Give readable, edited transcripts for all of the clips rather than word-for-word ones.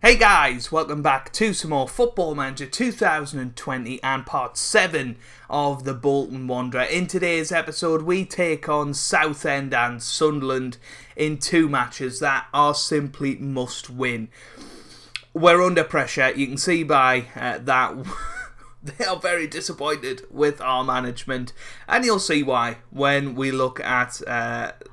Hey guys, welcome back to some more Football Manager 2020 and part 7 of the Bolton Wanderer. In today's episode we take on Southend and Sunderland in two matches that are simply must win. We're under pressure, you can see by that they are very disappointed with our management, and you'll see why when we look at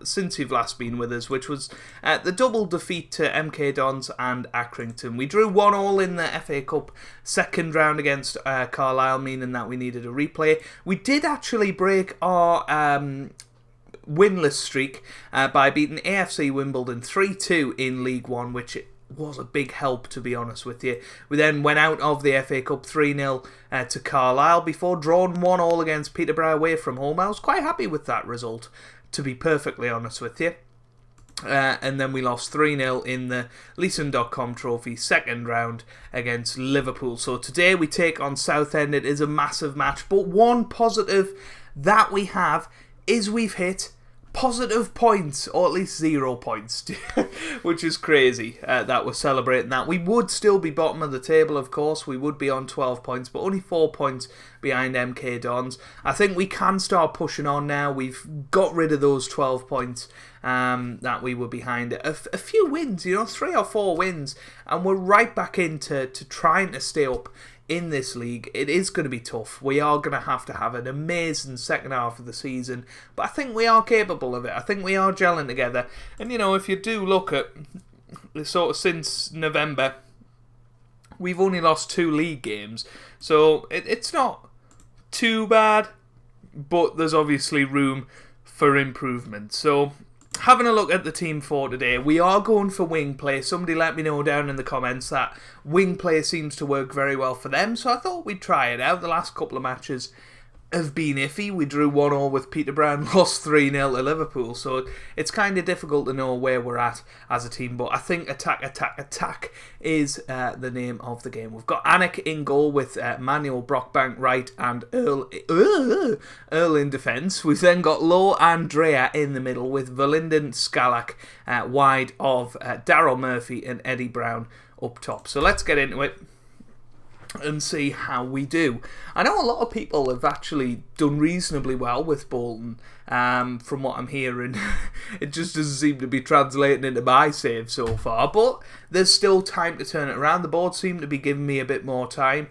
since you've last been with us, which was the double defeat to MK Dons and Accrington. We drew 1-1 in the FA Cup second round against Carlisle, meaning that we needed a replay. We did actually break our winless streak by beating AFC Wimbledon 3-2 in League One, which was a big help, to be honest with you. We then went out of the FA Cup 3-0 to Carlisle before drawing 1-1 against Peterborough away from home. I was quite happy with that result, to be perfectly honest with you. And then we lost 3-0 in the Leeson.com Trophy second round against Liverpool. So today we take on Southend. It is a massive match, but one positive that we have is we've hit positive points, or at least 0 points, which is crazy that we're celebrating that. We would still be bottom of the table, of course. We would be on 12 points, but only 4 points behind MK Dons. I think we can start pushing on now. We've got rid of those 12 points that we were behind. A few wins, 3 or 4 wins, and we're right back into trying to stay up in this league. It is going to be tough. We are going to have an amazing second half of the season, but I think we are capable of it. I think we are gelling together. And if you do look at sort of since November, we've only lost 2 league games, so it's not too bad, but there's obviously room for improvement. So having a look at the team for today, we are going for wing play. Somebody let me know down in the comments that wing play seems to work very well for them, so I thought we'd try it out. The last couple of matches have been iffy. We drew 1-1 with Peterborough and lost 3-0 to Liverpool, so it's kind of difficult to know where we're at as a team, but I think attack is the name of the game. We've got Anik in goal with Manuel Brockbank right and Earl in defence. We've then got Lowe and Drea in the middle with Verlinden Scalak wide of Daryl Murphy and Eddie Brown up top. So let's get into it and see how we do. I know a lot of people have actually done reasonably well with Bolton, from what I'm hearing. It just doesn't seem to be translating into my save so far, but there's still time to turn it around. The board seem to be giving me a bit more time,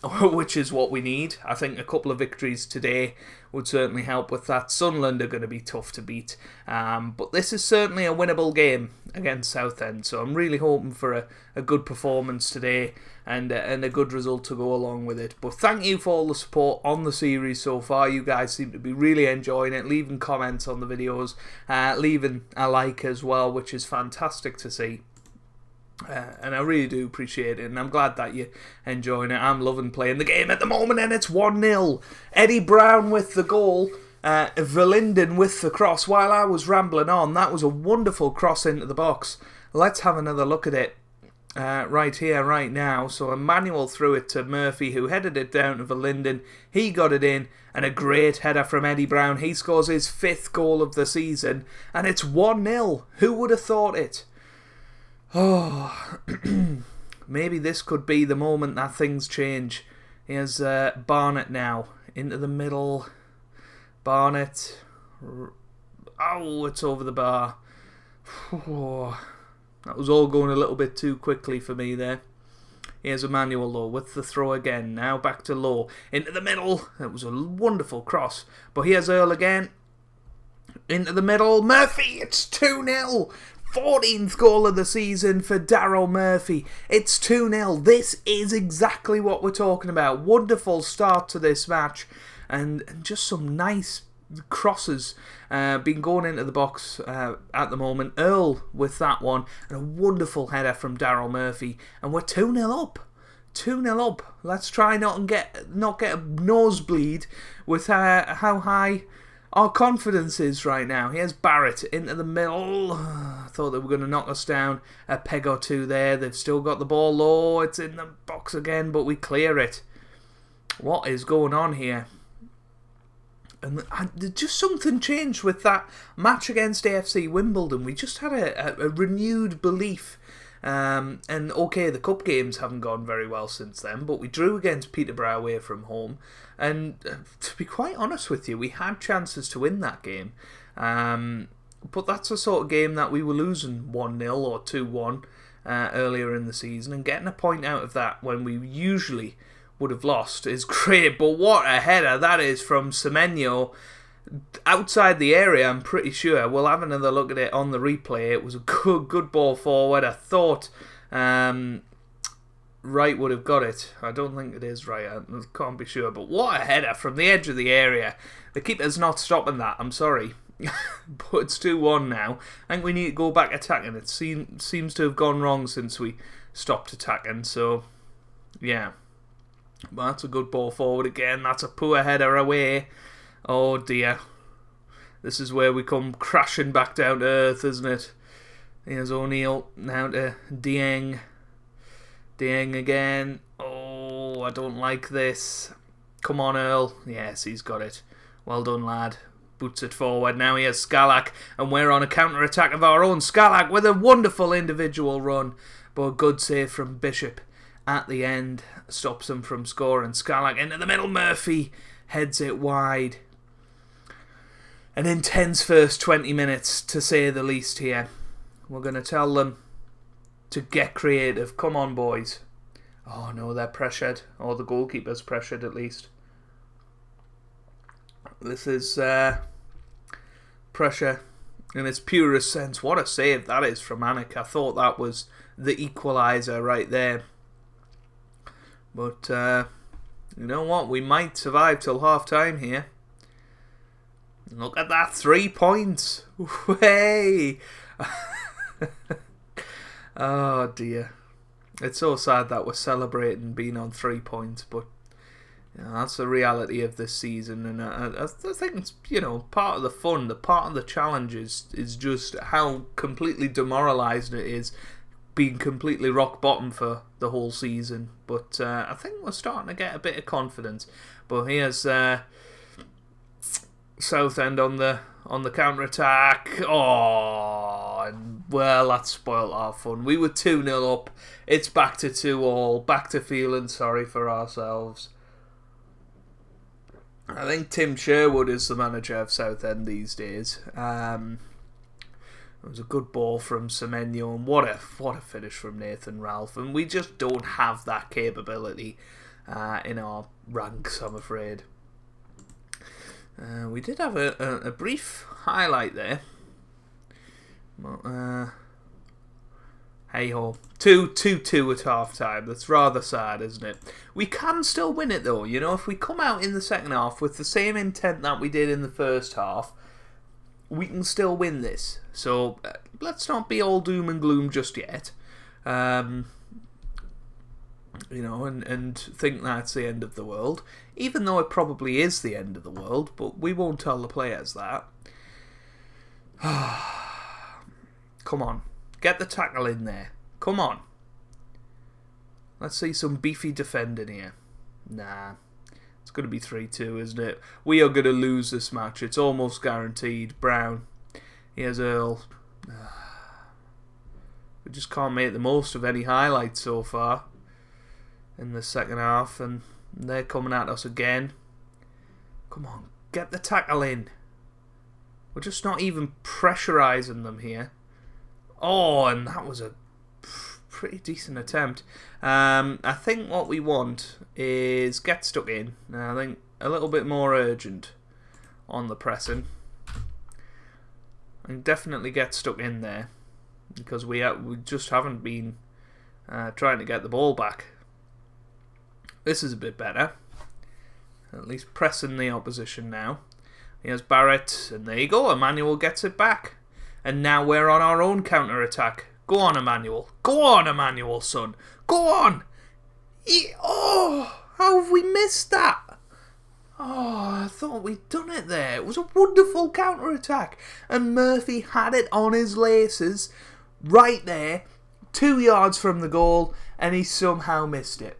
which is what we need. I think a couple of victories today would certainly help with that. Sunderland are going to be tough to beat, but this is certainly a winnable game against Southend, so I'm really hoping for a good performance today and a good result to go along with it. But thank you for all the support on the series so far. You guys seem to be really enjoying it, leaving comments on the videos, leaving a like as well, which is fantastic to see. And I really do appreciate it, and I'm glad that you're enjoying it. I'm loving playing the game at the moment, and it's 1-0. Eddie Brown with the goal, Verlinden with the cross. While I was rambling on, that was a wonderful cross into the box. Let's have another look at it right here, right now. So Emmanuel threw it to Murphy, who headed it down to Verlinden. He got it in, and a great header from Eddie Brown. He scores his 5th goal of the season, and it's 1-0. Who would have thought it? Oh, maybe this could be the moment that things change. Here's Barnett now, into the middle. Barnett. Oh, it's over the bar. Oh, that was all going a little bit too quickly for me there. Here's Emmanuel Lowe with the throw again. Now back to Lowe. Into the middle. That was a wonderful cross. But here's Earl again. Into the middle. Murphy, it's 2-0. 14th goal of the season for Daryl Murphy. It's 2-0. This is exactly what we're talking about. Wonderful start to this match, and just some nice crosses been going into the box at the moment. Earl with that one, and a wonderful header from Daryl Murphy, and we're 2-0 up. 2-0 up. Let's try not get a nosebleed with how high our confidence is right now. Here's Barrett into the middle. I thought they were going to knock us down a peg or two there. They've still got the ball low. It's in the box again, but we clear it. What is going on here? And just something changed with that match against AFC Wimbledon. We just had a renewed belief And okay, the cup games haven't gone very well since then, but we drew against Peterborough away from home. And to be quite honest with you, we had chances to win that game. But that's the sort of game that we were losing 1-0 or 2-1 earlier in the season. And getting a point out of that when we usually would have lost is great. But what a header that is from Semenyo. Outside the area, I'm pretty sure. We'll have another look at it on the replay. It was a good ball forward. I thought Wright would have got it. I don't think it is Wright. I can't be sure. But what a header from the edge of the area. The keeper's not stopping that. I'm sorry. But it's 2-1 now. I think we need to go back attacking. It seems to have gone wrong since we stopped attacking. So, yeah. But that's a good ball forward again. That's a poor header away. Oh dear. This is where we come crashing back down to earth, isn't it? Here's O'Neill. Now to Dieng. Dieng again. Oh, I don't like this. Come on, Earl. Yes, he's got it. Well done, lad. Boots it forward. Now he has Scalak, and we're on a counter-attack of our own. Scalak with a wonderful individual run, but a good save from Bishop at the end. Stops him from scoring. Scalak into the middle. Murphy heads it wide. An intense first 20 minutes, to say the least here. We're going to tell them to get creative. Come on, boys. Oh, no, they're pressured. Or the goalkeeper's pressured, at least. This is pressure in its purest sense. What a save that is from Anik. I thought that was the equaliser right there. But, you know what? We might survive till half-time here. Look at that, 3 points. Way! Oh dear. It's so sad that we're celebrating being on 3 points, but you know, that's the reality of this season. And I think it's, you know, part of the fun, the part of the challenge is just how completely demoralising it is being completely rock bottom for the whole season. But I think we're starting to get a bit of confidence. But here's Southend on the counter-attack. Oh, and, well, that spoiled our fun. We were 2-0 up. It's back to 2-2. Back to feeling sorry for ourselves. I think Tim Sherwood is the manager of Southend these days. It was a good ball from Semenyo, and what a finish from Nathan Ralph. And we just don't have that capability in our ranks, I'm afraid. We did have a brief highlight there. But, hey-ho. 2-2 at half-time. That's rather sad, isn't it? We can still win it, though. You know, if we come out in the second half with the same intent that we did in the first half, we can still win this. So, let's not be all doom and gloom just yet. You know, and think that's the end of the world. Even though it probably is the end of the world, but we won't tell the players that. Come on. Get the tackle in there. Come on. Let's see some beefy defending here. Nah. It's going to be 3-2, isn't it? We are going to lose this match. It's almost guaranteed. Brown. Here's Earl. We just can't make the most of any highlights so far in the second half, and they're coming at us again. Come on, get the tackle in. We're just not even pressurising them here. Oh, and that was a pretty decent attempt. I think what we want is get stuck in. I think a little bit more urgent on the pressing. And definitely get stuck in there, because we just haven't been trying to get the ball back. This is a bit better. At least pressing the opposition now. Here's Barrett, and there you go. Emmanuel gets it back. And now we're on our own counter-attack. Go on, Emmanuel. Go on, Emmanuel, son. Go on. Oh, how have we missed that? Oh, I thought we'd done it there. It was a wonderful counter-attack. And Murphy had it on his laces right there, 2 yards from the goal, and he somehow missed it.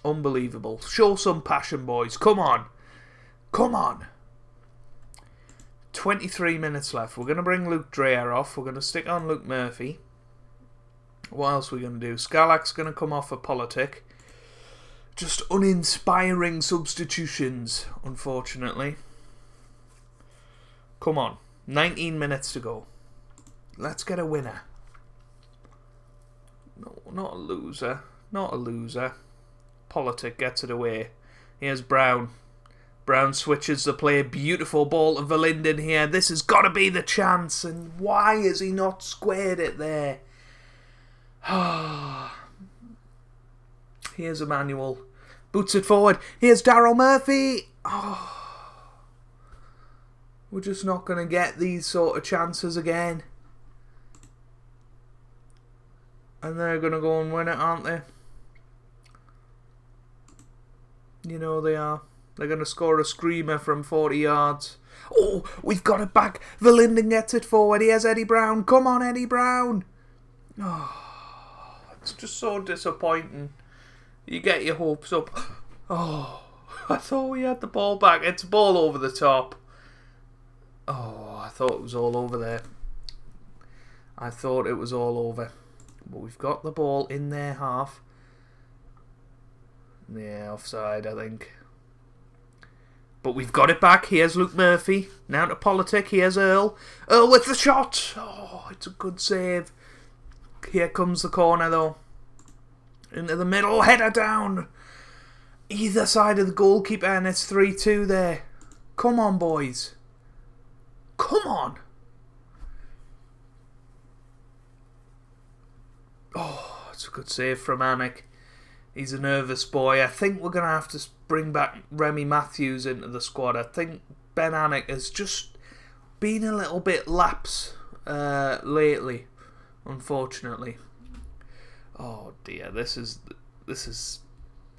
Unbelievable. Show some passion, boys. Come on. Come on. 23 minutes left. We're going to bring Luke Dreyer off. We're going to stick on Luke Murphy. What else are we going to do? Scarlack's going to come off a politic. Just uninspiring substitutions, unfortunately. Come on. 19 minutes to go. Let's get a winner. No, not a loser. Not a loser. Politic gets it away. Here's Brown. Brown switches the play. Beautiful ball to Verlinden here. This has got to be the chance. And why has he not squared it there? Here's Emmanuel. Boots it forward. Here's Daryl Murphy. We're just not going to get these sort of chances again. And they're going to go and win it, aren't they? You know they are. They're going to score a screamer from 40 yards. Oh, we've got it back. Verlinden gets it forward. Here's Eddie Brown. Come on, Eddie Brown. Oh, it's just so disappointing. You get your hopes up. Oh, I thought we had the ball back. It's a ball over the top. Oh, I thought it was all over there. I thought it was all over. But we've got the ball in their half. Yeah, offside, I think. But we've got it back. Here's Luke Murphy. Now to Politic. Here's Earl. Earl with the shot. Oh, it's a good save. Here comes the corner, though. Into the middle. Header down. Either side of the goalkeeper, and it's 3-2 there. Come on, boys. Come on. Oh, it's a good save from Anik. He's a nervous boy. I think we're going to have to bring back Remy Matthews into the squad. I think Ben Anik has just been a little bit lapse lately, unfortunately. Oh dear, this is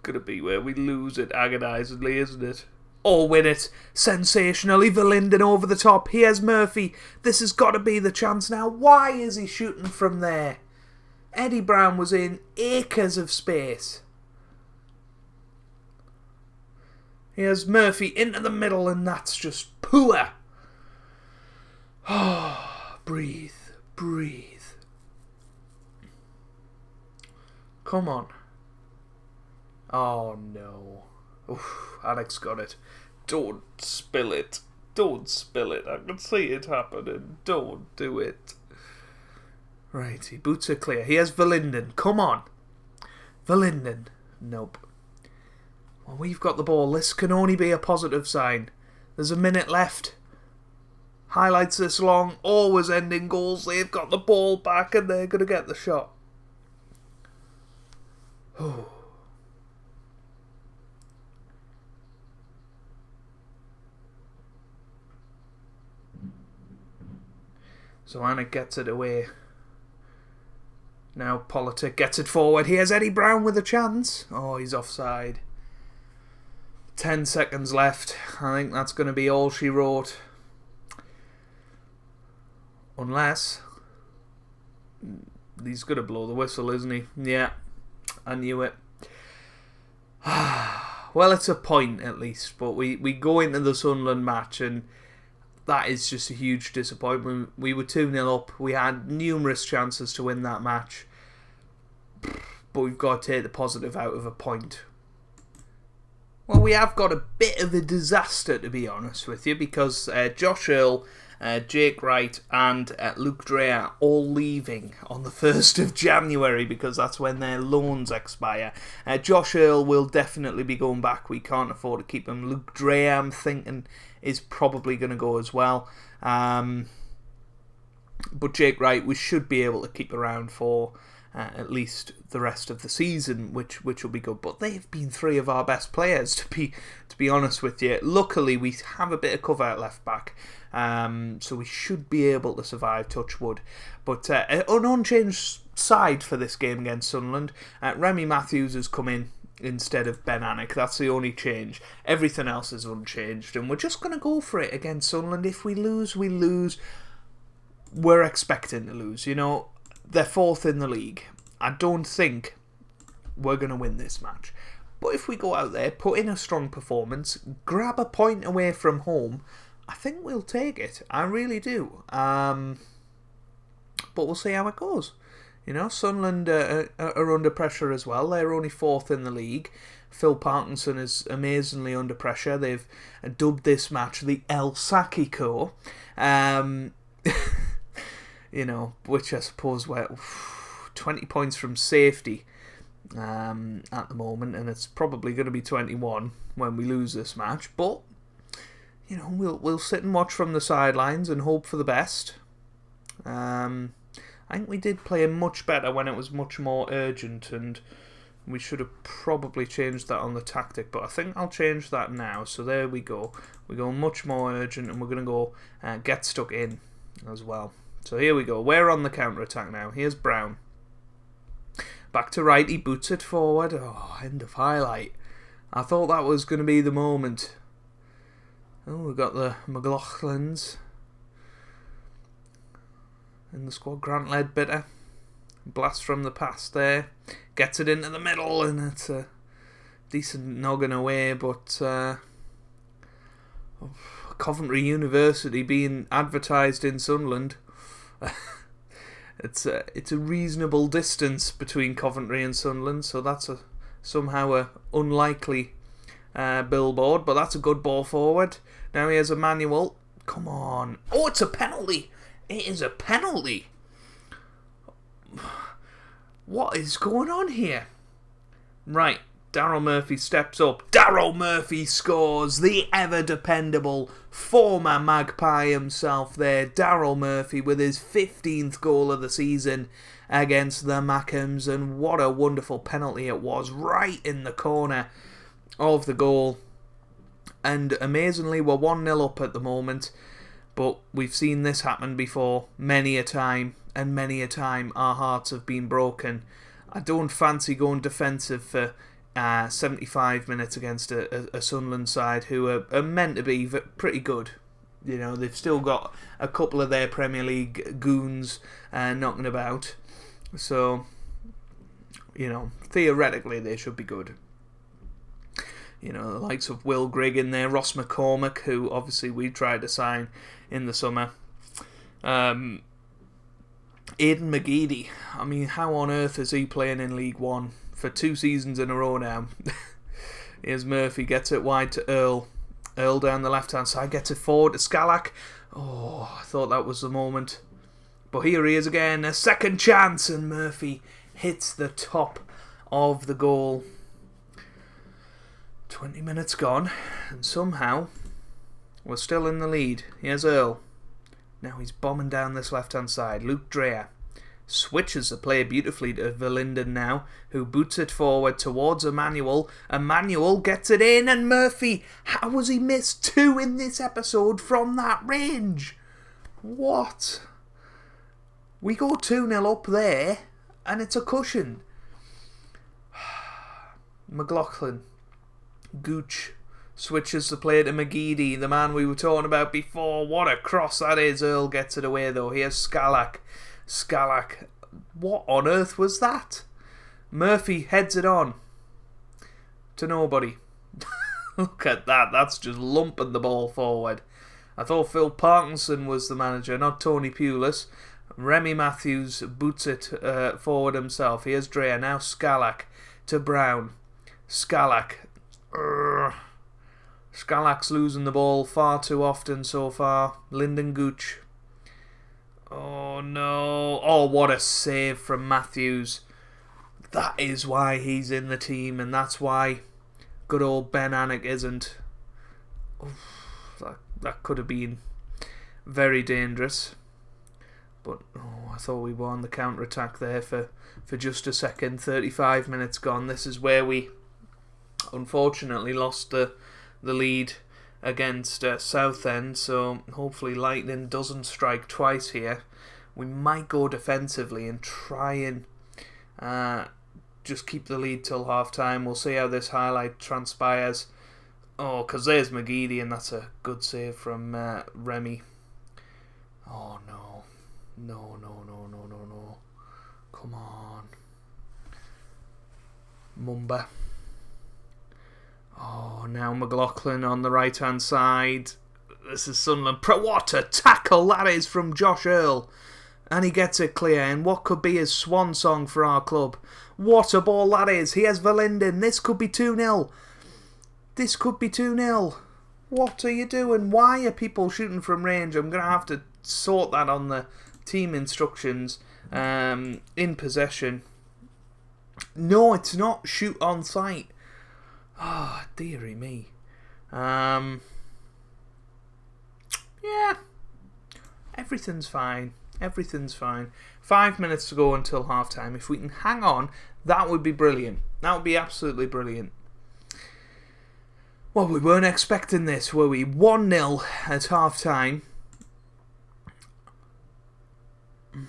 going to be where we lose it agonisingly, isn't it? Or win it sensationally. Verlinden over the top. Here's Murphy. This has got to be the chance now. Why is he shooting from there? Eddie Brown was in acres of space. Here's Murphy into the middle, and that's just poor. Oh, breathe, breathe. Come on. Oh no. Oof, Alex got it. Don't spill it. Don't spill it. I can see it happening. Don't do it. Right, he boots it clear. Here's Verlinden. Come on. Verlinden. Nope. Well, we've got the ball. This can only be a positive sign. There's a minute left. Highlights this long. Always ending goals. They've got the ball back and they're going to get the shot. Oh. So Anik gets it away. Now Politic gets it forward. Here's Eddie Brown with a chance. Oh, he's offside. 10 seconds left. I think that's going to be all she wrote. Unless he's going to blow the whistle, isn't he? Yeah, I knew it. Well, it's a point at least. But we go into the Sunderland match and that is just a huge disappointment. We were 2-0 up. We had numerous chances to win that match. But we've got to take the positive out of a point. Well, we have got a bit of a disaster, to be honest with you, because Josh Earl, Jake Wright and Luke Dreyer all leaving on the 1st of January because that's when their loans expire. Josh Earl will definitely be going back. We can't afford to keep him. Luke Dreyer, I'm thinking, is probably going to go as well. But Jake Wright, we should be able to keep around for at least the rest of the season, which will be good. But they've been 3 of our best players, to be honest with you. Luckily, we have a bit of cover at left back, so we should be able to survive, touch wood. But an unchanged side for this game against Sunderland. Remy Matthews has come in instead of Ben Anik. That's the only change. Everything else is unchanged, and we're just going to go for it against Sunderland. If we lose, we lose. We're expecting to lose, you know. They're 4th in the league. I don't think we're going to win this match. But if we go out there, put in a strong performance, grab a point away from home, I think we'll take it. I really do. But we'll see how it goes. Sunderland are under pressure as well. They're only 4th in the league. Phil Parkinson is amazingly under pressure. They've dubbed this match the El Sakiko, which I suppose we're 20 points from safety at the moment, and it's probably going to be 21 when we lose this match. But we'll sit and watch from the sidelines and hope for the best. I think we did play much better when it was much more urgent, and we should have probably changed that on the tactic, but I think I'll change that now. So there we go. We go much more urgent, and we're going to go get stuck in as well. So here we go. We're on the counter-attack now. Here's Brown. Back to right. He boots it forward. Oh, end of highlight. I thought that was going to be the moment. Oh, we've got the McLaughlins in the squad. Grant Ledbetter. Blast from the past there. Gets it into the middle, and it's a decent noggin away, but Coventry University being advertised in Sunderland. It's a reasonable distance between Coventry and Sunderland, so that's somehow a unlikely billboard, but that's a good ball forward. Now he has a manual. Come on. Oh, it's a penalty. It is a penalty. What is going on here? Right, Daryl Murphy steps up. Daryl Murphy scores. The ever-dependable former Magpie himself there. Daryl Murphy with his 15th goal of the season against the Mackhams. And what a wonderful penalty it was. Right in the corner of the goal. And amazingly, we're 1-0 up at the moment. But we've seen this happen before many a time. And many a time our hearts have been broken. I don't fancy going defensive for 75 minutes against a Sunderland side who are meant to be pretty good. They've still got a couple of their Premier League goons knocking about. So, theoretically they should be good. The likes of Will Grigg in there, Ross McCormick, who obviously we tried to sign in the summer. Aidan McGeady, I mean, how on earth is he playing in League One for 2 seasons in a row now? Here's Murphy, gets it wide to Earl. Earl down the left-hand side, gets it forward to Scalak. Oh, I thought that was the moment. But here he is again, a second chance, and Murphy hits the top of the goal. 20 minutes gone, and somehow we're still in the lead. Here's Earl. Now he's bombing down this left-hand side. Luke Dreyer switches the play beautifully to Verlinden now, who boots it forward towards Emmanuel. Emmanuel gets it in, and Murphy, how has he missed 2 in this episode from that range? What? We go 2-0 up there, and it's a cushion. McLaughlin. Gooch switches the play to McGeady, the man we were talking about before. What a cross that is. Earl gets it away though. Here's Scalak. Scalak. What on earth was that? Murphy heads it on to nobody. Look at that. That's just lumping the ball forward. I thought Phil Parkinson was the manager, not Tony Pulis. Remy Matthews boots it forward himself. Here's Dreyer. Now Scalak to Brown. Scalak. Scalak's losing the ball far too often so far. Lyndon Gooch. Oh no. Oh, what a save from Matthews. That is why he's in the team, and that's why good old Ben Anik isn't. That could have been very dangerous. But I thought we were on the counter-attack there for just a second. 35 minutes gone. This is where we unfortunately lost the lead against Southend, so hopefully lightning doesn't strike twice here. We might go defensively and try and just keep the lead till half time. We'll see how this highlight transpires. Oh, because there's McGeady, and that's a good save from Remy. Oh no. No. Come on. Mumba. Oh, now McLaughlin on the right-hand side. This is Sunderland. What a tackle that is from Josh Earl. And he gets it clear in what could be his swan song for our club. What a ball that is. Here's Verlinden. This could be 2-0. This could be 2-0. What are you doing? Why are people shooting from range? I'm going to have to sort that on the team instructions. In possession. No, it's not shoot on sight. Oh, dearie me. Yeah. Everything's fine. Everything's fine. 5 minutes to go until half time. If we can hang on, that would be brilliant. That would be absolutely brilliant. Well, we weren't expecting this, were we? 1-0 at half time. I'm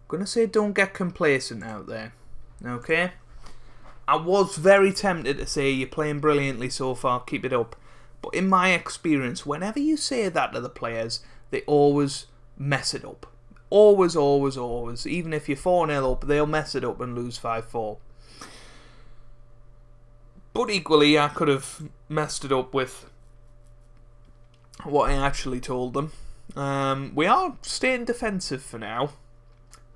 going to say don't get complacent out there. Okay? I was very tempted to say you're playing brilliantly so far, keep it up. But in my experience, whenever you say that to the players, they always mess it up. Always, always, always. Even if you're 4-0 up, they'll mess it up and lose 5-4. But equally, I could have messed it up with what I actually told them. We are staying defensive for now,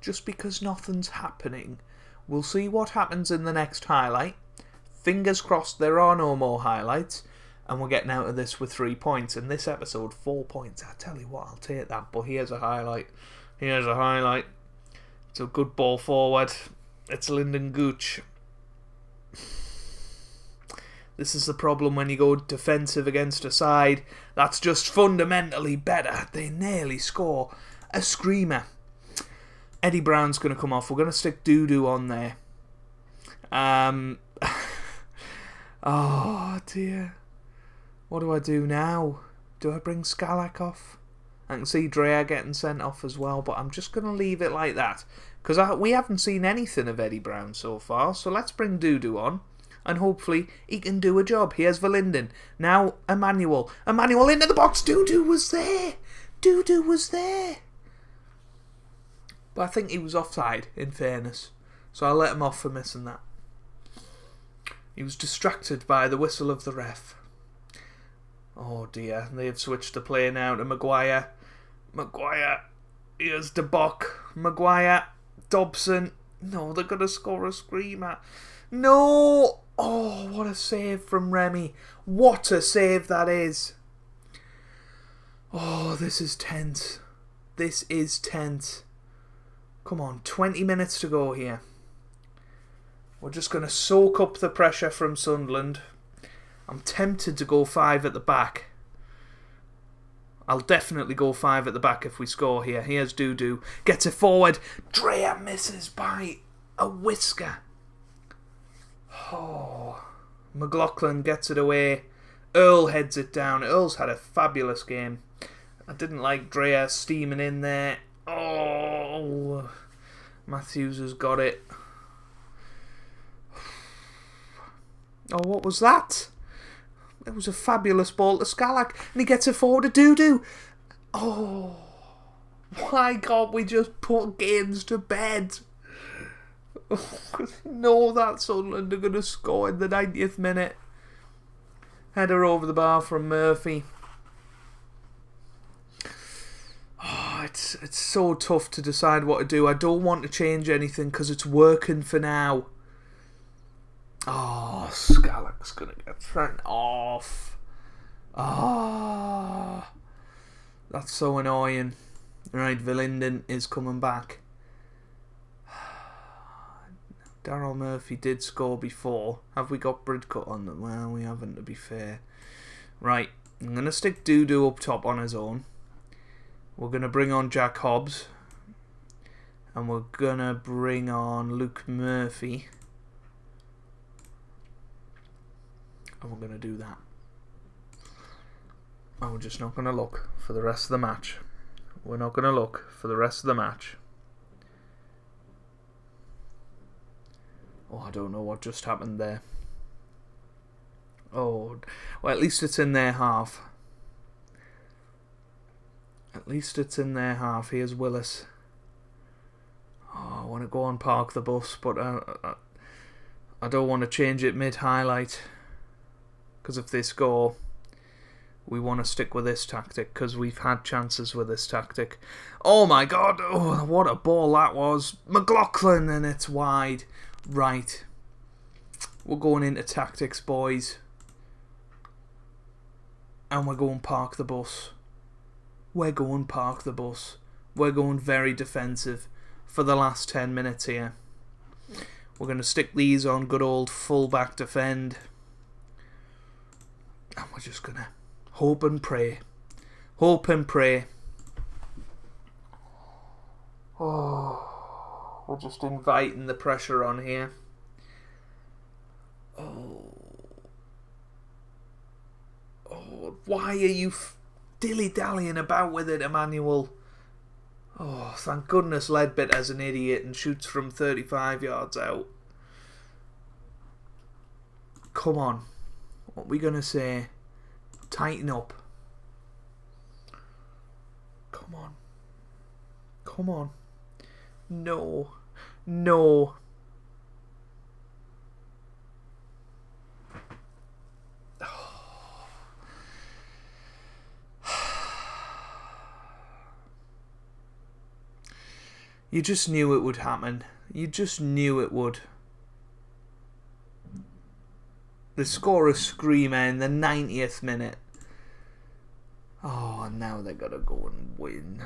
just because nothing's happening. We'll see what happens in the next highlight. Fingers crossed there are no more highlights. And we're getting out of this with 3 points. In this episode, 4 points. I tell you what, I'll take that. But here's a highlight. Here's a highlight. It's a good ball forward. It's Lyndon Gooch. This is the problem when you go defensive against a side that's just fundamentally better. They nearly score a screamer. Eddie Brown's going to come off. We're going to stick Doo-Doo on there. Oh, dear. What do I do now? Do I bring Scalak off? I can see Dreyer getting sent off as well, but I'm just going to leave it like that. Because we haven't seen anything of Eddie Brown so far, so let's bring Doo-Doo on. And hopefully he can do a job. Here's Verlinden. Now Emmanuel. Emmanuel into the box. Doo-Doo was there. Doo-Doo was there. But I think he was offside, in fairness. So I'll let him off for missing that. He was distracted by the whistle of the ref. Oh dear, they've switched the play now to Maguire. Maguire. Here's De Bock. Maguire. Dobson. No, they're going to score a screamer. No! Oh, what a save from Remy. What a save that is. Oh, this is tense. This is tense. Come on, 20 minutes to go here. We're just going to soak up the pressure from Sunderland. I'm tempted to go 5 at the back. I'll definitely go 5 at the back if we score here. Here's Doo-Doo. Gets it forward. Dreyer misses by a whisker. Oh. McLaughlin gets it away. Earl heads it down. Earl's had a fabulous game. I didn't like Dreyer steaming in there. Oh. Matthews has got it. Oh, what was that? It was a fabulous ball to Scalak, and he gets it forward to Doo-Doo. Oh, why can't we just put games to bed? No, that Sunderland are going to score in the 90th minute. Header over the bar from Murphy. Oh, it's so tough to decide what to do. I don't want to change anything because it's working for now. Oh, Scalak's going to get sent off. Oh, that's so annoying. Right, Verlinden is coming back. Daryl Murphy did score before. Have we got Bridcut on them? Well, we haven't, to be fair. Right, I'm going to stick Doo-Doo up top on his own. We're going to bring on Jack Hobbs. And we're going to bring on Luke Murphy. And we're going to do that. And we're just not going to look for the rest of the match. We're not going to look for the rest of the match. Oh, I don't know what just happened there. Oh, well, at least it's in their half. At least it's in their half. Here's Willis. Oh, I want to go and park the bus, but I don't want to change it mid-highlight. Because if they score, we want to stick with this tactic because we've had chances with this tactic. Oh my god, oh, what a ball that was. McLaughlin, and it's wide. Right. We're going into tactics, boys. And we're going park the bus. We're going park the bus. We're going very defensive for the last 10 minutes here. We're going to stick these on good old full-back defend. And we're just going to hope and pray. Hope and pray. Oh, we're just inviting the pressure on here. Oh, why are you dilly-dallying about with it, Emmanuel? Oh, thank goodness Ledbetter's an idiot and shoots from 35 yards out. Come on. What are we going to say? Tighten up. Come on. Come on. No. No. You just knew it would happen. You just knew it would. The scorer screamer in the 90th minute. Oh, and now they gotta go and win.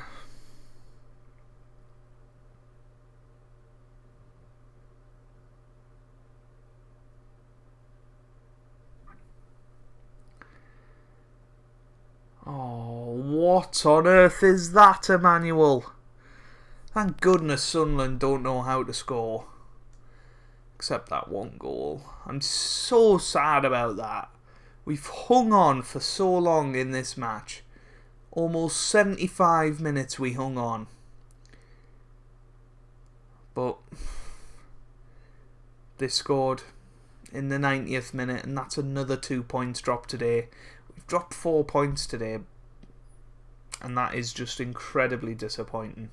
Oh, what on earth is that, Emmanuel? Thank goodness Sunderland don't know how to score. Except that one goal. I'm so sad about that. We've hung on for so long in this match. Almost 75 minutes we hung on. But they scored in the 90th minute, and that's another 2 points dropped today. We've dropped 4 points today, and that is just incredibly disappointing.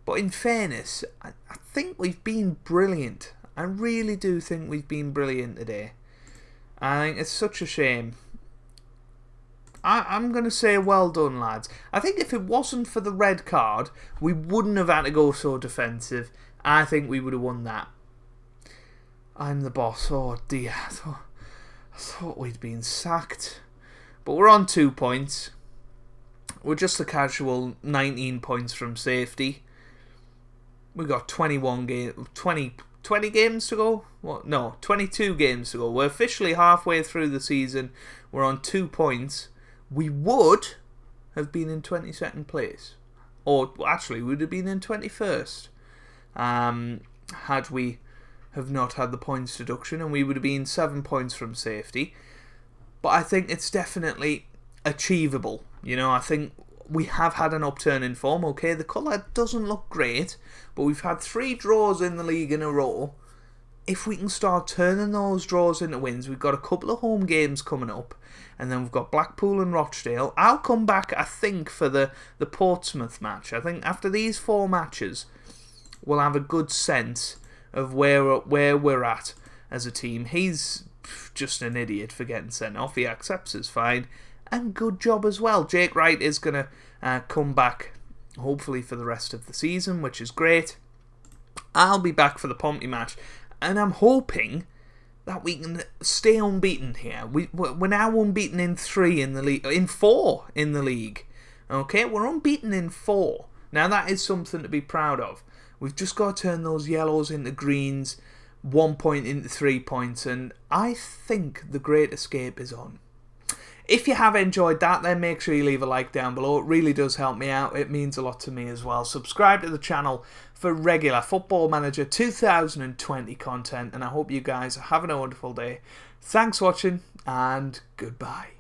But in fairness, I think we've been brilliant. I really do think we've been brilliant today. I think it's such a shame. I'm going to say well done, lads. I think if it wasn't for the red card, we wouldn't have had to go so defensive. I think we would have won that. I'm the boss. Oh dear. I thought we'd been sacked. But we're on 2 points. We're just a casual 19 points from safety. We got 20 games to go? What? No, 22 games to go. We're officially halfway through the season. We're on 2 points. We would have been in 22nd place. Or actually, we would have been in 21st. Had we have not had the points deduction, and we would have been 7 points from safety. But I think it's definitely achievable. You know, I think we have had an upturn in form. Okay, the colour doesn't look great, but we've had 3 draws in the league in a row. If we can start turning those draws into wins, we've got a couple of home games coming up, and then we've got Blackpool and Rochdale. I'll come back, I think, for the Portsmouth match. I think after these 4 matches, we'll have a good sense of where we're at as a team. He's just an idiot for getting sent off. He accepts his fine. And good job as well. Jake Wright is going to come back, hopefully, for the rest of the season, which is great. I'll be back for the Pompey match, and I'm hoping that we can stay unbeaten here. We're now unbeaten in 3 in the league, in 4 in the league. Okay, we're unbeaten in 4. Now that is something to be proud of. We've just got to turn those yellows into greens, 1 point into 3 points, and I think the great escape is on. If you have enjoyed that, then make sure you leave a like down below. It really does help me out. It means a lot to me as well. Subscribe to the channel for regular Football Manager 2020 content. And I hope you guys are having a wonderful day. Thanks for watching, and goodbye.